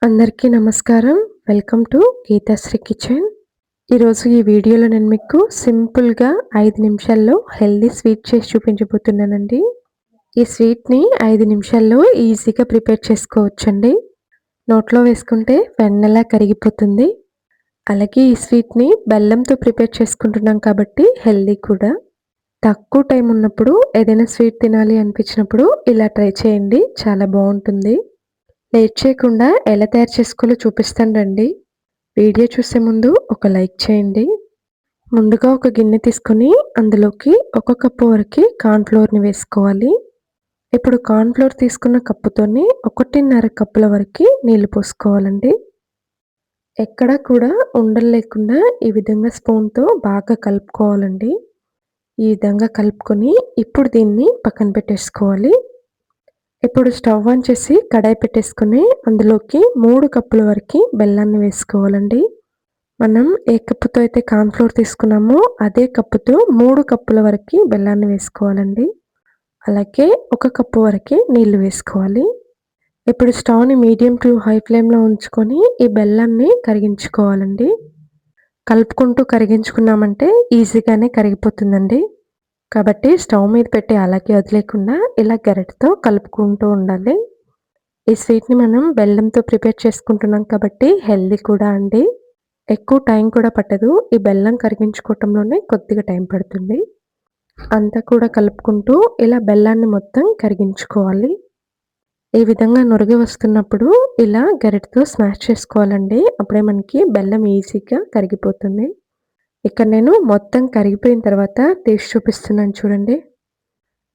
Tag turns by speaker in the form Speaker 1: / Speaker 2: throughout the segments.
Speaker 1: అందరికీ నమస్కారం. Welcome to Geethasri kitchen. ఈరోజు ఈ వీడియోలో నేను మీకు సింపుల్‌గా 5 నిమిషాల్లో హెల్తీ స్వీట్ చేసి చూపించబోతున్నానండి. ఈ స్వీట్‌ని 5 నిమిషాల్లో ఈజీగా ప్రిపేర్ చేసుకోవచ్చండి. నోట్లో వేసుకుంటే వెన్నలా కరిగిపోతుంది. అలాగే ఈ స్వీట్‌ని బెల్లంతో ప్రిపేర్ చేసుకుంటున్నాం కాబట్టి హెల్తీ కూడా. తక్కువ టైం ఉన్నప్పుడు ఏదైనా స్వీట్ తినాలి అనిపించినప్పుడు ఇలా ట్రై చేయండి. చాలా బావుంటుంది. లేట్ చేయకుండా ఎలా తయారు చేసుకోవాలో చూపిస్తాను రండి. వీడియో చూసే ముందు ఒక లైక్ చేయండి. ముందుగా ఒక గిన్నె తీసుకొని అందులోకి ఒక కప్పు వరకు కార్న్ ఫ్లోర్‌ని వేసుకోవాలి. ఇప్పుడు కార్న్ ఫ్లోర్ తీసుకున్న కప్పుతోని 1.5 కప్పుల వరకు నీళ్లు పోసుకోవాలండి. ఎక్కడా కూడా ఉండలు లేకుండా ఈ విధంగా స్పూన్‌తో బాగా కలుపుకోవాలండి. ఈ విధంగా కలుపుకొని ఇప్పుడు దీన్ని పక్కన పెట్టేసుకోవాలి. ఇప్పుడు స్టవ్ ఆన్ చేసి కడాయి పెట్టేసుకొని అందులోకి 3 కప్పుల వరకు బెల్లాన్ని వేసుకోవాలండి. మనం ఏ కప్పుతో అయితే కార్న్ ఫ్లోర్ తీసుకున్నామో అదే కప్పుతో 3 కప్పుల వరకు బెల్లాన్ని వేసుకోవాలండి. అలాగే 1 కప్పు వరకు నీళ్లు వేసుకోవాలి. ఇప్పుడు స్టవ్‌ని మీడియం టు హై ఫ్లేమ్‌లో ఉంచుకొని ఈ బెల్లాన్ని కరిగించుకోవాలండి. కలుపుకుంటూ కరిగించుకున్నామంటే ఈజీగానే కరిగిపోతుందండి. కాబట్టి స్టవ్ మీద పెట్టి అలాగే వదిలేయకుండా ఇలా గరిటెతో కలుపుకుంటూ ఉండాలి. ఈ స్వీట్‌ని మనం బెల్లంతో ప్రిపేర్ చేసుకుంటున్నాం కాబట్టి హెల్తీ కూడా అండి. ఎక్కువ టైం కూడా పట్టదు. ఈ బెల్లం కరిగించుకోవటంలోనే కొద్దిగా టైం పడుతుంది. అంతా కూడా కలుపుకుంటూ ఇలా బెల్లాన్ని మొత్తం కరిగించుకోవాలి. ఈ విధంగా నురిగి వస్తున్నప్పుడు ఇలా గరిటెతో స్మాష్ చేసుకోవాలండి. అప్పుడే మనకి బెల్లం ఈజీగా కరిగిపోతుంది. ఇక్కడ నేను మొత్తం కరిగిపోయిన తర్వాత తీసి చూపిస్తున్నాను చూడండి.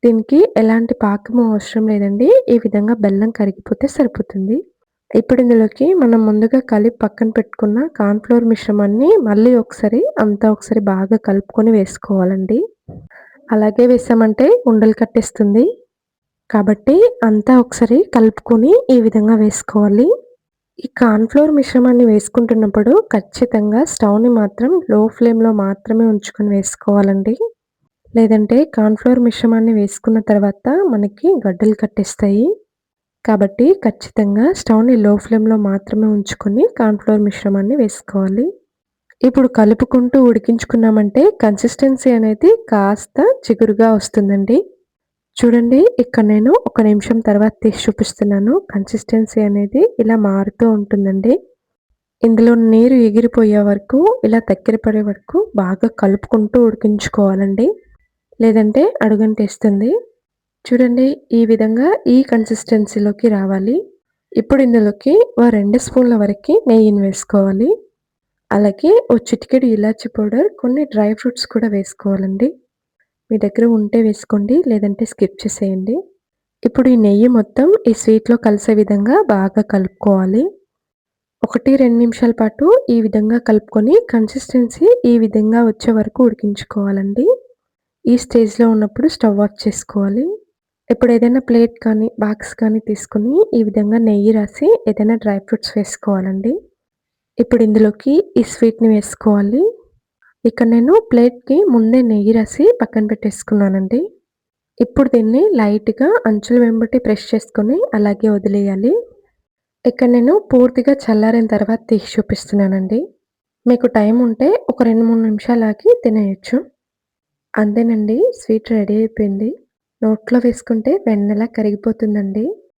Speaker 1: దీనికి ఎలాంటి పాకము అవసరం లేదండి. ఈ విధంగా బెల్లం కరిగిపోతే సరిపోతుంది. ఇప్పుడు ఇందులోకి మనం ముందుగా కలిపి పక్కన పెట్టుకున్న కార్న్ ఫ్లోర్ మిశ్రమాన్ని మళ్ళీ ఒకసారి బాగా కలుపుకొని వేసుకోవాలండి. అలాగే వేసామంటే ఉండలు కట్టేస్తుంది. కాబట్టి అంతా ఒకసారి కలుపుకొని ఈ విధంగా వేసుకోవాలి. ఈ కార్న్ ఫ్లోర్ మిశ్రమాన్ని వేసుకుంటున్నప్పుడు ఖచ్చితంగా స్టవ్‌ని మాత్రం లో ఫ్లేమ్‌లో మాత్రమే ఉంచుకొని వేసుకోవాలండి. లేదంటే కార్న్ ఫ్లోర్ మిశ్రమాన్ని వేసుకున్న తర్వాత మనకి గడ్డలు కట్టేస్తాయి. కాబట్టి ఖచ్చితంగా స్టవ్‌ని లో ఫ్లేమ్‌లో మాత్రమే ఉంచుకొని కార్న్ ఫ్లోర్ మిశ్రమాన్ని వేసుకోవాలి. ఇప్పుడు కలుపుకుంటూ ఉడికించుకున్నామంటే కన్సిస్టెన్సీ అనేది కాస్త చిగురుగా వస్తుందండి. చూడండి ఇక్కడ నేను 1 నిమిషం తర్వాత తీసి చూపిస్తున్నాను. కన్సిస్టెన్సీ అనేది ఇలా మారుతూ ఉంటుందండి. ఇందులో నీరు ఎగిరిపోయే వరకు ఇలా దగ్గర పడే వరకు బాగా కలుపుకుంటూ ఉడికించుకోవాలండి. లేదంటే అడుగంటేస్తుంది. చూడండి ఈ విధంగా ఈ కన్సిస్టెన్సీలోకి రావాలి. ఇప్పుడు ఇందులోకి ఓ 2 స్పూన్ల వరకు నెయ్యిని వేసుకోవాలి. అలాగే ఓ చిటికెడు ఇలాచీ పౌడర్, కొన్ని డ్రై ఫ్రూట్స్ కూడా వేసుకోవాలండి. మీ దగ్గర ఉంటే వేసుకోండి. లేదంటే స్కిప్ చేసేయండి. ఇప్పుడు ఈ నెయ్యి మొత్తం ఈ స్వీట్‌లో కలిసే విధంగా బాగా కలుపుకోవాలి. 1, 2 నిమిషాల పాటు ఈ విధంగా కలుపుకొని కన్సిస్టెన్సీ ఈ విధంగా వచ్చే వరకు ఉడికించుకోవాలండి. ఈ స్టేజ్‌లో ఉన్నప్పుడు స్టవ్ ఆఫ్ చేసుకోవాలి. ఇప్పుడు ఏదైనా ప్లేట్ కానీ, బాక్స్ కానీ తీసుకొని ఈ విధంగా నెయ్యి రాసి ఏదైనా డ్రై ఫ్రూట్స్ వేసుకోవాలండి. ఇప్పుడు ఇందులోకి ఈ స్వీట్‌ని వేసుకోవాలి. ఇక్కడ నేను ప్లేట్‌కి ముందే నెయ్యి రాసి పక్కన పెట్టేసుకున్నానండి. ఇప్పుడు దీన్ని లైట్‌గా అంచుల వెంబటి ప్రెస్ చేసుకొని అలాగే వదిలేయాలి. ఇక్కడ నేను పూర్తిగా చల్లారిన తర్వాత తీసి చూపిస్తున్నానండి. మీకు టైం ఉంటే ఒక 2, 3 నిమిషాలు ఆగి తినేయొచ్చు. అంతేనండి, స్వీట్ రెడీ అయిపోయింది. నోట్లో వేసుకుంటే వెన్నలా కరిగిపోతుందండి.